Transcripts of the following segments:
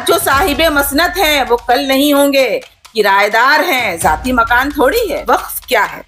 जो साहिबे मसनत हैं वो कल नहीं होंगे, किराएदार हैं, जाती मकान थोड़ी है। वक्फ क्या है?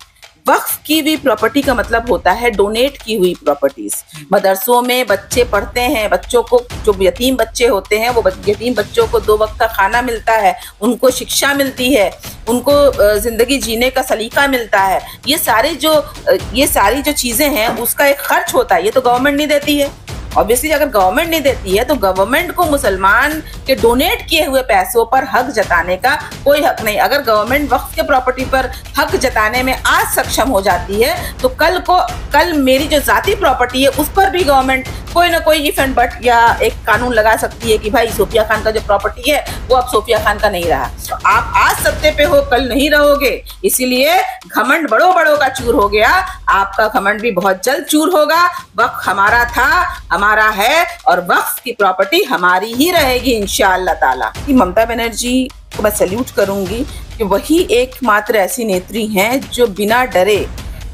वक्फ की हुई प्रॉपर्टी का मतलब होता है डोनेट की हुई प्रॉपर्टीज। मदरसों में बच्चे पढ़ते हैं, बच्चों को जो यतीम बच्चे होते हैं वो यतीम बच्चों को 2 वक्त का खाना मिलता है, उनको शिक्षा मिलती है, उनको जिंदगी जीने का सलीका मिलता है। ये सारी जो चीजें हैं उसका एक खर्च होता है, ये तो गवर्नमेंट नहीं देती है। ऑब्वियसली अगर गवर्नमेंट नहीं देती है तो गवर्नमेंट को मुसलमान के डोनेट किए हुए पैसों पर हक जताने का कोई हक नहीं। अगर गवर्नमेंट वक्फ के प्रॉपर्टी पर हक जताने में आज सक्षम हो जाती है तो कल मेरी जो जाती प्रॉपर्टी है उस पर भी गवर्नमेंट कोई ना कोई इफ एंड बट या एक कानून लगा सकती है कि भाई सोफिया खान का जो प्रॉपर्टी है वो अब सोफिया खान का नहीं रहा। तो आप आज सत्ते पे हो, कल नहीं रहोगे, इसीलिए घमंड बड़ों का चूर हो गया। आपका घमंड भी बहुत जल्द चूर होगा। वक्फ हमारा था, हमारा है और वक्फ की प्रॉपर्टी हमारी ही रहेगी इंशाअल्लाह ताला। ममता बनर्जी को मैं सैल्यूट करूंगी कि वही एकमात्र ऐसी नेत्री हैं जो बिना डरे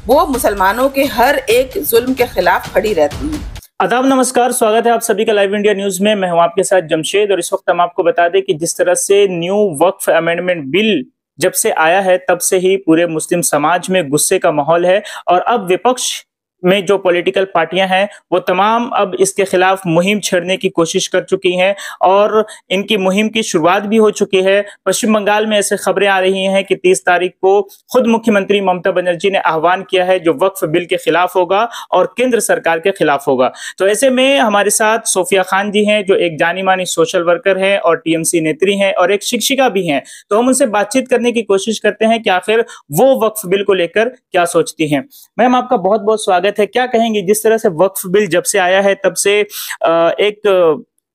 वो मुसलमानों के हर एक जुल्म के खिलाफ खड़ी रहती हैं। आदाब, नमस्कार, स्वागत है आप सभी का लाइव इंडिया न्यूज में। मैं हूं आपके साथ जमशेद और इस वक्त हम आपको बता दें कि जिस तरह से न्यू वक्फ अमेंडमेंट बिल जब से आया है तब से ही पूरे मुस्लिम समाज में गुस्से का माहौल है और अब विपक्ष में जो पॉलिटिकल पार्टियां हैं वो तमाम अब इसके खिलाफ मुहिम छेड़ने की कोशिश कर चुकी हैं और इनकी मुहिम की शुरुआत भी हो चुकी है। पश्चिम बंगाल में ऐसे खबरें आ रही हैं कि 30 तारीख को खुद मुख्यमंत्री ममता बनर्जी ने आह्वान किया है जो वक्फ बिल के खिलाफ होगा और केंद्र सरकार के खिलाफ होगा। तो ऐसे में हमारे साथ सोफिया खान जी हैं जो एक जानी मानी सोशल वर्कर हैं और टीएमसी नेत्री हैं और एक शिक्षिका भी हैं। तो हम उनसे बातचीत करने की कोशिश करते हैं कि आखिर वो वक्फ बिल को लेकर क्या सोचती हैं। मैम, आपका बहुत बहुत स्वागत है। क्या कहेंगे, जिस तरह से वक्फ बिल जब से आया है तब से एक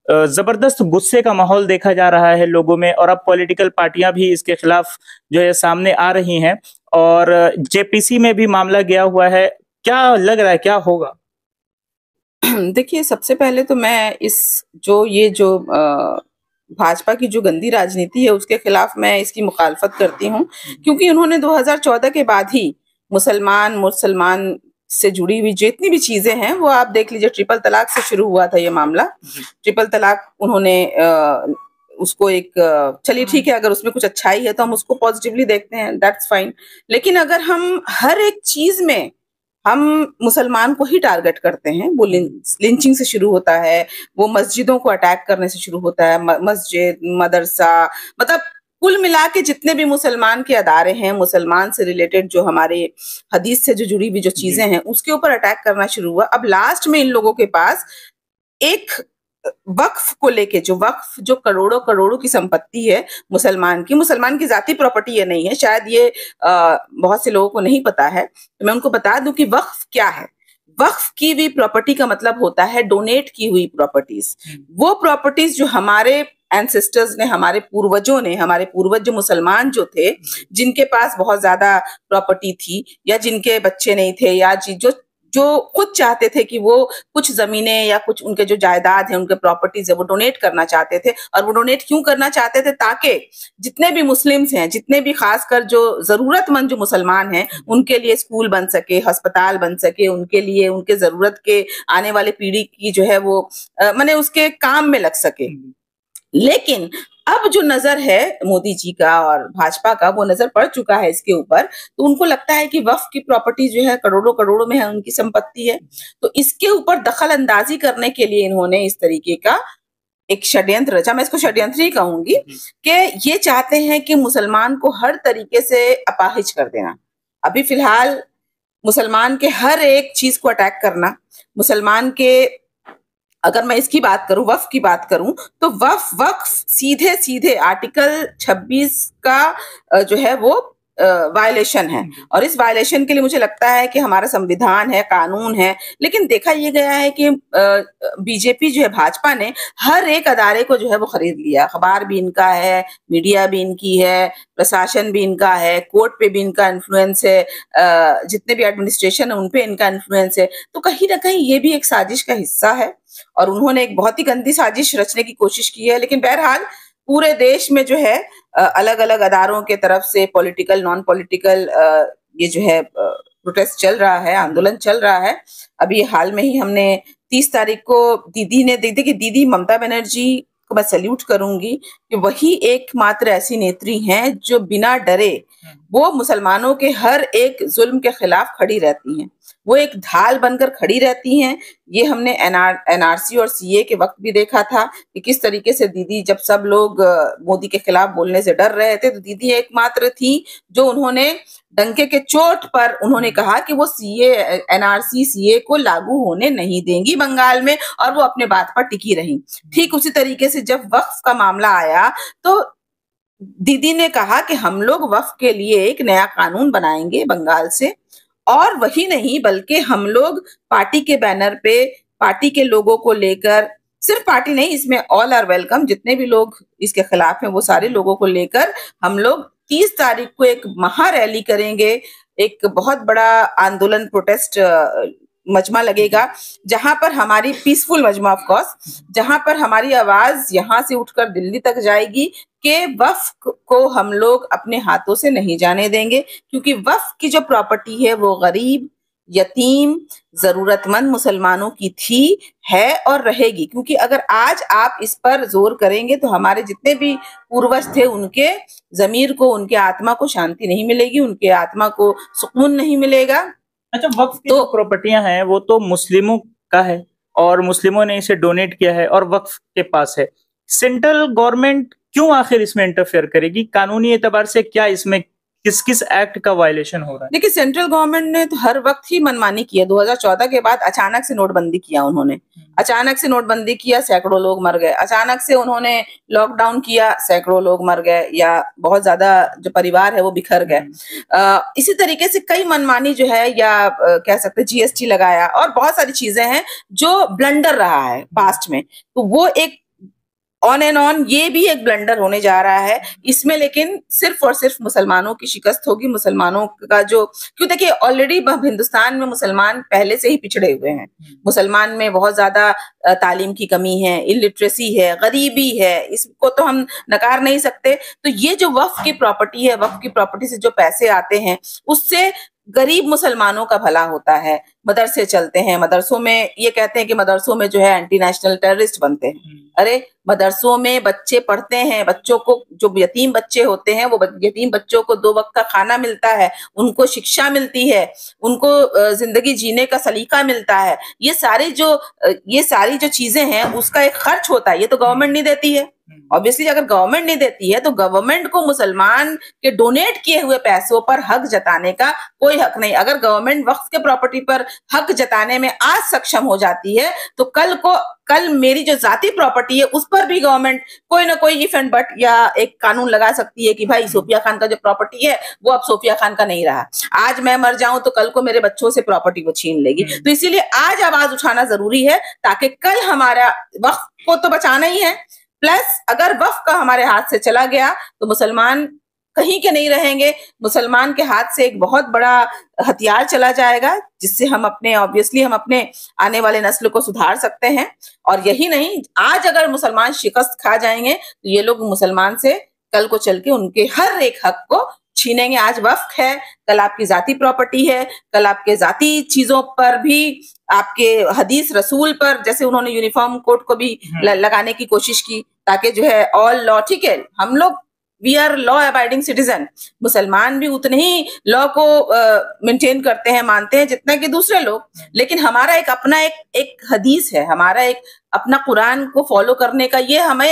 जबरदस्त गुस्से का माहौल देखा जा रहा है लोगों में और अब पॉलिटिकल पार्टियां भी इसके खिलाफ जो है सामने आ रही हैं और जेपीसी में भी मामला गया हुआ है। क्या लग रहा है, क्या होगा? देखिए, सबसे पहले तो मैं ये जो भाजपा की जो गंदी राजनीति है उसके खिलाफ मैं इसकी मुखालफत करती हूँ, क्योंकि उन्होंने 2014 के बाद ही मुसलमान से जुड़ी हुई जितनी भी चीजें हैं वो आप देख लीजिए। ट्रिपल तलाक से शुरू हुआ था ये मामला। ट्रिपल तलाक उन्होंने उसको चलिए ठीक है, अगर उसमें कुछ अच्छाई है तो हम उसको पॉजिटिवली देखते हैं, दैट्स फाइन। लेकिन अगर हम हर एक चीज में हम मुसलमान को ही टारगेट करते हैं, वो लिंचिंग से शुरू होता है, वो मस्जिदों को अटैक करने से शुरू होता है, मस्जिद, मदरसा, मतलब कुल मिला के जितने भी मुसलमान के अदारे हैं, मुसलमान से रिलेटेड जो हमारे हदीस से जो जुड़ी हुई जो चीजें हैं उसके ऊपर अटैक करना शुरू हुआ। अब लास्ट में इन लोगों के पास एक वक्फ को लेके जो करोड़ों की संपत्ति है मुसलमान की जाती प्रॉपर्टी ये नहीं है, शायद ये बहुत से लोगों को नहीं पता है, तो मैं उनको बता दूं कि वक्फ क्या है। वक्फ की हुई प्रॉपर्टी का मतलब होता है डोनेट की हुई प्रॉपर्टीज। वो प्रॉपर्टीज जो हमारे एंसेस्टर्स ने, हमारे पूर्वज जो मुसलमान जो थे, जिनके पास बहुत ज्यादा प्रॉपर्टी थी या जिनके बच्चे नहीं थे या जो खुद चाहते थे कि वो कुछ जमीनें या कुछ उनके जो जायदाद है, उनके प्रॉपर्टीज है, वो डोनेट करना चाहते थे। और वो डोनेट क्यों करना चाहते थे? ताकि जितने भी मुस्लिम्स हैं, जितने भी खासकर जो जरूरतमंद जो मुसलमान हैं, उनके लिए स्कूल बन सके, अस्पताल बन सके, उनके लिए उनके जरूरत के आने वाले पीढ़ी की जो है वो माने उसके काम में लग सके। लेकिन अब जो नजर है मोदी जी का और भाजपा का, वो नजर पड़ चुका है इसके ऊपर, तो उनको लगता है कि वक्फ की प्रॉपर्टी जो है करोड़ों में है, उनकी संपत्ति है, तो इसके ऊपर दखल अंदाजी करने के लिए इन्होंने इस तरीके का एक षड्यंत्र रचा। मैं इसको षड्यंत्र ही कहूंगी कि ये चाहते हैं कि मुसलमान को हर तरीके से अपाहिज कर देना। अभी फिलहाल मुसलमान के हर एक चीज को अटैक करना, मुसलमान के, अगर मैं इसकी बात करूं, वक्फ की बात करूं, तो वक्फ सीधे आर्टिकल 26 का जो है वो वायलेशन है। और इस वायलेशन के लिए मुझे लगता है कि हमारा संविधान है, कानून है, लेकिन देखा ये गया है कि बीजेपी जो है, भाजपा ने हर एक अदारे को जो है वो खरीद लिया। अखबार भी इनका है, मीडिया भी इनकी है, प्रशासन भी इनका है, कोर्ट पे भी इनका इन्फ्लुएंस है, जितने भी एडमिनिस्ट्रेशन है उन पे इनका इन्फ्लुएंस है। तो कहीं ना कहीं ये भी एक साजिश का हिस्सा है और उन्होंने एक बहुत ही गंदी साजिश रचने की कोशिश की है। लेकिन बहरहाल पूरे देश में जो है अलग अलग अदारों के तरफ से पॉलिटिकल, नॉन पॉलिटिकल ये जो है प्रोटेस्ट चल रहा है, आंदोलन चल रहा है। अभी हाल में ही हमने 30 तारीख को दीदी ममता बनर्जी को मैं सैल्यूट करूंगी कि वही एकमात्र ऐसी नेत्री हैं जो बिना डरे वो मुसलमानों के हर एक जुल्म के खिलाफ खड़ी रहती हैं। वो एक ढाल बनकर खड़ी रहती हैं। ये हमने एनआरसी और सीए के वक्त भी देखा था कि किस तरीके से दीदी, जब सब लोग मोदी के खिलाफ बोलने से डर रहे थे, तो दीदी एकमात्र थी जो उन्होंने डंके के चोट पर उन्होंने कहा कि वो सीए, एनआरसी सीए को लागू होने नहीं देंगी बंगाल में, और वो अपने बात पर टिकी रही। ठीक उसी तरीके से जब वक्फ का मामला आया तो दीदी ने कहा कि हम लोग वक्फ के लिए एक नया कानून बनाएंगे बंगाल से, और वही नहीं बल्कि हम लोग पार्टी के बैनर पे पार्टी के लोगों को लेकर, सिर्फ पार्टी नहीं, इसमें ऑल आर वेलकम, जितने भी लोग इसके खिलाफ हैं वो सारे लोगों को लेकर हम लोग 30 तारीख को एक महा रैली करेंगे। एक बहुत बड़ा आंदोलन, प्रोटेस्ट मजमा लगेगा, जहां पर हमारी पीसफुल मजमा ऑफ कोर्स, जहां पर हमारी आवाज यहां से उठकर दिल्ली तक जाएगी कि वक्फ को हम लोग अपने हाथों से नहीं जाने देंगे, क्योंकि वक्फ की जो प्रॉपर्टी है वो गरीब, यतीम, जरूरतमंद मुसलमानों की थी, है और रहेगी। क्योंकि अगर आज आप इस पर जोर करेंगे तो हमारे जितने भी पूर्वज थे उनके जमीर को, उनके आत्मा को शांति नहीं मिलेगी, उनके आत्मा को सुकून नहीं मिलेगा। अच्छा, वक्फ की जो प्रॉपर्टियां हैं वो तो मुस्लिमों का है और मुस्लिमों ने इसे डोनेट किया है और वक्फ के पास है। सेंट्रल गवर्नमेंट क्यों आखिर इसमें इंटरफेयर करेगी? कानूनी एतबार से क्या इसमें किस किस एक्ट का वायलेशन हो रहा है? देखिए, सेंट्रल गवर्नमेंट ने तो हर वक्त ही मनमानी किया। 2014 के बाद अचानक से नोटबंदी किया उन्होंने, अचानक से नोटबंदी किया, सैकड़ों लोग मर गए। अचानक से उन्होंने लॉकडाउन किया, सैकड़ों लोग मर गए, या बहुत ज्यादा जो परिवार है वो बिखर गए। इसी तरीके से कई मनमानी जो है, या कह सकते जीएसटी लगाया, और बहुत सारी चीजें हैं जो ब्लंडर रहा है पास्ट में, तो वो एक ऑन एंड ऑन ये भी एक ब्लंडर होने जा रहा है इसमें। लेकिन सिर्फ और सिर्फ मुसलमानों की शिकस्त होगी, मुसलमानों का जो, क्यों देखिए ऑलरेडी हिंदुस्तान में मुसलमान पहले से ही पिछड़े हुए हैं। मुसलमान में बहुत ज्यादा तालीम की कमी है, इलिटरेसी है, गरीबी है, इसको तो हम नकार नहीं सकते। तो ये जो वक्फ की प्रॉपर्टी है, वक्फ की प्रॉपर्टी से जो पैसे आते हैं उससे गरीब मुसलमानों का भला होता है। मदरसे चलते हैं, मदरसों में ये कहते हैं कि मदरसों में जो है एंटी नेशनल टेररिस्ट बनते हैं। अरे मदरसों में बच्चे पढ़ते हैं, बच्चों को, जो यतीम बच्चे होते हैं वो यतीम बच्चों को 2 वक्त का खाना मिलता है, उनको शिक्षा मिलती है, उनको जिंदगी जीने का सलीका मिलता है। ये सारी जो चीजें हैं उसका एक खर्च होता है, ये तो गवर्नमेंट नहीं देती है। ऑब्वियसली अगर गवर्नमेंट नहीं देती है तो गवर्नमेंट को मुसलमान के डोनेट किए हुए पैसों पर हक जताने का कोई हक नहीं। अगर गवर्नमेंट वक्फ के प्रॉपर्टी पर हक जताने में आज सक्षम हो जाती है तो कल मेरी जो जाती प्रॉपर्टी है उस पर भी गवर्नमेंट कोई ना कोई इफ एंड बट या एक कानून लगा सकती है कि भाई सोफिया खान का जो प्रॉपर्टी है वो अब सोफिया खान का नहीं रहा। आज मैं मर जाऊं तो कल को मेरे बच्चों से प्रॉपर्टी वो छीन लेगी। तो इसीलिए आज आवाज उठाना जरूरी है, ताकि कल हमारा वक्फ को तो बचाना ही है, प्लस अगर वक्फ का हमारे हाथ से चला गया तो मुसलमान कहीं के नहीं रहेंगे। मुसलमान के हाथ से एक बहुत बड़ा हथियार चला जाएगा, जिससे हम अपने आने वाले नस्ल को सुधार सकते हैं। और यही नहीं, आज अगर मुसलमान शिकस्त खा जाएंगे तो ये लोग मुसलमान से कल को चल के उनके हर एक हक को छीनेंगे। आज वक्फ है, कल आपकी जाती प्रॉपर्टी है, कल आपके जाती चीजों पर भी, आपके हदीस रसूल पर, जैसे उन्होंने यूनिफॉर्म कोड को भी लगाने की कोशिश की, ताकि जो है ऑल लॉ, ठीक है हम लोग we are law abiding citizen, मुसलमान भी उतने ही लॉ को मेंटेन करते हैं, मानते हैं जितना कि दूसरे लोग, लेकिन हमारा एक अपना एक हदीस है, हमारा एक अपना कुरान को फॉलो करने का, ये हम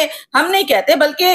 नहीं कहते बल्कि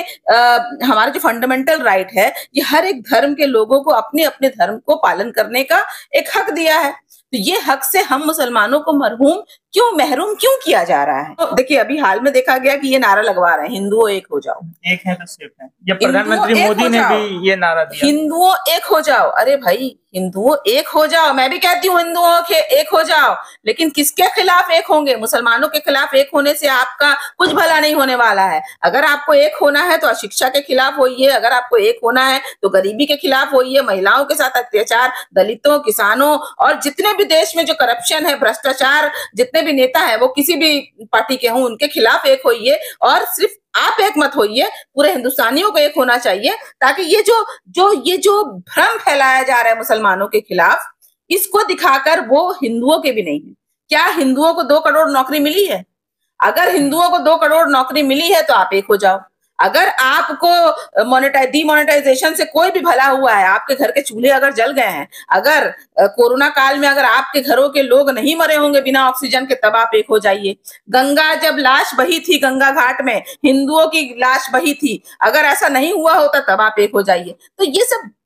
हमारा जो फंडामेंटल राइट है, ये हर एक धर्म के लोगों को अपने अपने धर्म को पालन करने का एक हक दिया है। तो ये हक से हम मुसलमानों को महरूम क्यों किया जा रहा है? तो देखिए अभी हाल में देखा गया कि ये नारा लगवा रहे हैं, हिंदुओं एक हो जाओ। एक है तो सिर्फ है, ये प्रधानमंत्री मोदी ने भी ये नारा दिया, हिंदुओं एक हो जाओ। अरे भाई हिंदुओं एक हो जाओ, मैं भी कहती हूँ हिंदुओं के एक हो जाओ, लेकिन किसके खिलाफ एक होंगे? मुसलमानों के खिलाफ एक होने से आपका कुछ भला नहीं होने वाला है। अगर आपको एक होना है तो अशिक्षा के खिलाफ होइए, अगर आपको एक होना है तो गरीबी के खिलाफ होइए, महिलाओं के साथ अत्याचार, दलितों, किसानों और जितने भी देश में जो करप्शन है, भ्रष्टाचार, जितने भी नेता है वो किसी भी पार्टी के हों, उनके खिलाफ एक होइए। और सिर्फ आप एक मत होइए, पूरे हिंदुस्तानियों को एक होना चाहिए, ताकि ये जो भ्रम फैलाया जा रहा है मुसलमानों के खिलाफ, इसको दिखाकर वो हिंदुओं के भी नहीं है। क्या हिंदुओं को 2 करोड़ नौकरी मिली है? अगर हिंदुओं को 2 करोड़ नौकरी मिली है तो आप एक हो जाओ। अगर आपको डीमोनेटाइजेशन से कोई भी भला हुआ है, आपके घर के चूल्हे अगर जल गए हैं, अगर कोरोना काल में अगर आपके घरों के लोग नहीं मरे होंगे बिना ऑक्सीजन के, तब आप एक हो जाइए। गंगा जब लाश बही थी, गंगा घाट में हिंदुओं की लाश बही थी, अगर ऐसा नहीं हुआ होता तब आप एक हो जाइए। तो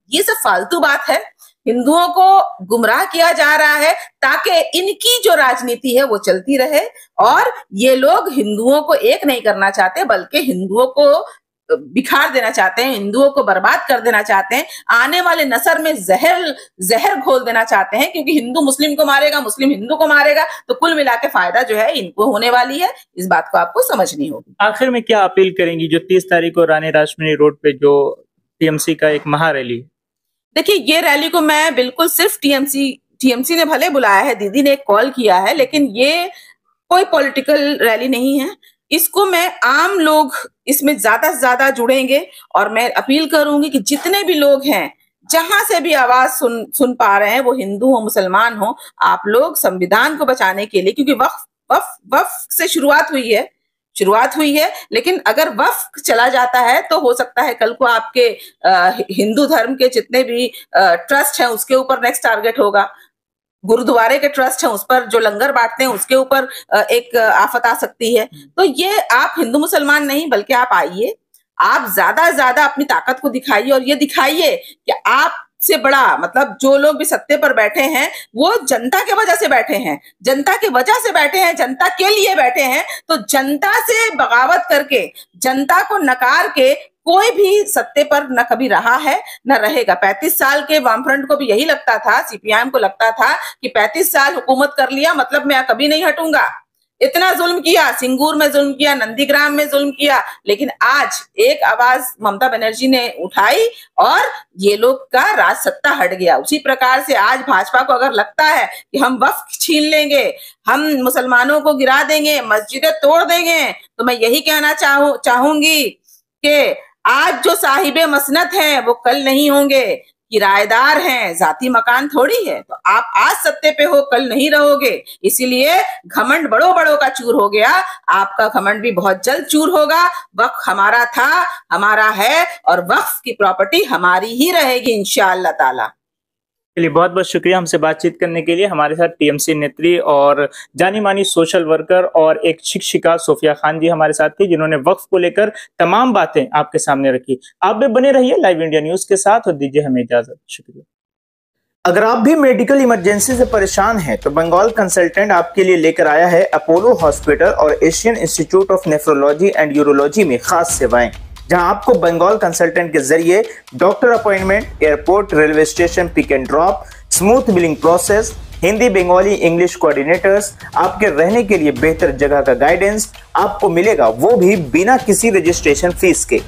ये सब फालतू बात है। हिंदुओं को गुमराह किया जा रहा है ताकि इनकी जो राजनीति है वो चलती रहे, और ये लोग हिंदुओं को एक नहीं करना चाहते बल्कि हिंदुओं को बिखार देना चाहते हैं, हिंदुओं को बर्बाद कर देना चाहते हैं, आने वाले नस्ल में जहर घोल देना चाहते हैं, क्योंकि हिंदू मुस्लिम को मारेगा, मुस्लिम हिंदू को मारेगा, तो कुल मिला के फायदा जो है इनको होने वाली है। इस बात को आपको समझनी होगी। आखिर में क्या अपील करेंगी जो 30 तारीख को रानी रासमणी रोड पे जो टीएमसी का एक महारैली? देखिए, ये रैली को मैं बिल्कुल सिर्फ टीएमसी ने भले बुलाया है, दीदी ने एक कॉल किया है, लेकिन ये कोई पॉलिटिकल रैली नहीं है। इसको मैं आम लोग इसमें ज्यादा से ज्यादा जुड़ेंगे, और मैं अपील करूंगी कि जितने भी लोग हैं, जहां से भी आवाज सुन पा रहे हैं, वो हिंदू हो मुसलमान हो, आप लोग संविधान को बचाने के लिए, क्योंकि वक्फ से शुरुआत हुई है, लेकिन अगर वक्फ चला जाता है तो हो सकता है कल को आपके हिंदू धर्म के जितने भी ट्रस्ट हैं उसके ऊपर नेक्स्ट टारगेट होगा, गुरुद्वारे के ट्रस्ट हैं उस पर जो लंगर बांटते हैं उसके ऊपर एक आफत आ सकती है। तो ये आप हिंदू मुसलमान नहीं, बल्कि आप आइए, आप ज्यादा से ज्यादा अपनी ताकत को दिखाइए, और ये दिखाइए कि आप से बड़ा, मतलब जो लोग भी सत्ते पर बैठे हैं वो जनता के वजह से बैठे हैं, जनता की वजह से बैठे हैं, जनता के लिए बैठे हैं। तो जनता से बगावत करके, जनता को नकार के कोई भी सत्ते पर न कभी रहा है न रहेगा। 35 साल के वामफ्रंट को भी यही लगता था, सीपीआईएम को लगता था कि 35 साल हुकूमत कर लिया, मतलब मैं कभी नहीं हटूंगा। इतना जुल्म किया, सिंगूर में जुल्म किया, नंदीग्राम में जुल्म किया, लेकिन आज एक आवाज ममता बनर्जी ने उठाई और ये लोग का राज सत्ता हट गया। उसी प्रकार से आज भाजपा को अगर लगता है कि हम वक्फ छीन लेंगे, हम मुसलमानों को गिरा देंगे, मस्जिदें तोड़ देंगे, तो मैं यही कहना चाहूंगी कि आज जो साहिबे मसनत हैं वो कल नहीं होंगे, किराएदार हैं, जाती मकान थोड़ी है। तो आप आज सत्ते पे हो, कल नहीं रहोगे, इसीलिए घमंड बड़ों का चूर हो गया, आपका घमंड भी बहुत जल्द चूर होगा। वक्फ हमारा था, हमारा है, और वक्फ की प्रॉपर्टी हमारी ही रहेगी इंशाअल्लाह ताला। चलिए, बहुत बहुत शुक्रिया हमसे बातचीत करने के लिए। हमारे साथ टीएमसी नेत्री और जानी मानी सोशल वर्कर और एक शिक्षिका सोफिया खान जी हमारे साथ थी, जिन्होंने वक्फ को लेकर तमाम बातें आपके सामने रखी। आप भी बने रहिए लाइव इंडिया न्यूज के साथ और दीजिए हमें इजाजत। शुक्रिया। अगर आप भी मेडिकल इमरजेंसी से परेशान हैं तो बंगाल कंसल्टेंट आपके लिए लेकर आया है अपोलो हॉस्पिटल और Asian institute of nephrology and urology में खास सेवाएं, जहां आपको बंगाल कंसल्टेंट के जरिए doctor appointment, airport, railway station pick and drop, smooth billing process, Hindi, Bengali, English coordinators, आपके रहने के लिए बेहतर जगह का गाइडेंस आपको मिलेगा, वो भी बिना किसी रजिस्ट्रेशन फीस के।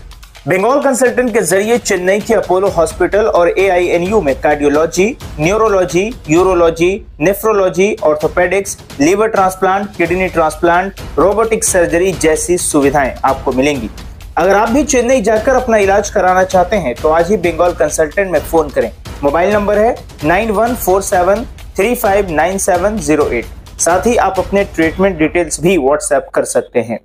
बंगाल कंसल्टेंट के जरिए चेन्नई के अपोलो हॉस्पिटल और AINU में cardiology, neurology, urology, nephrology, orthopaedics, liver transplant, kidney transplant, robotic surgery जैसी सुविधाएं आपको मिलेंगी। अगर आप भी चेन्नई जाकर अपना इलाज कराना चाहते हैं तो आज ही बंगाल कंसल्टेंट में फोन करें। मोबाइल नंबर है 9147359708। साथ ही आप अपने ट्रीटमेंट डिटेल्स भी व्हाट्सएप कर सकते हैं।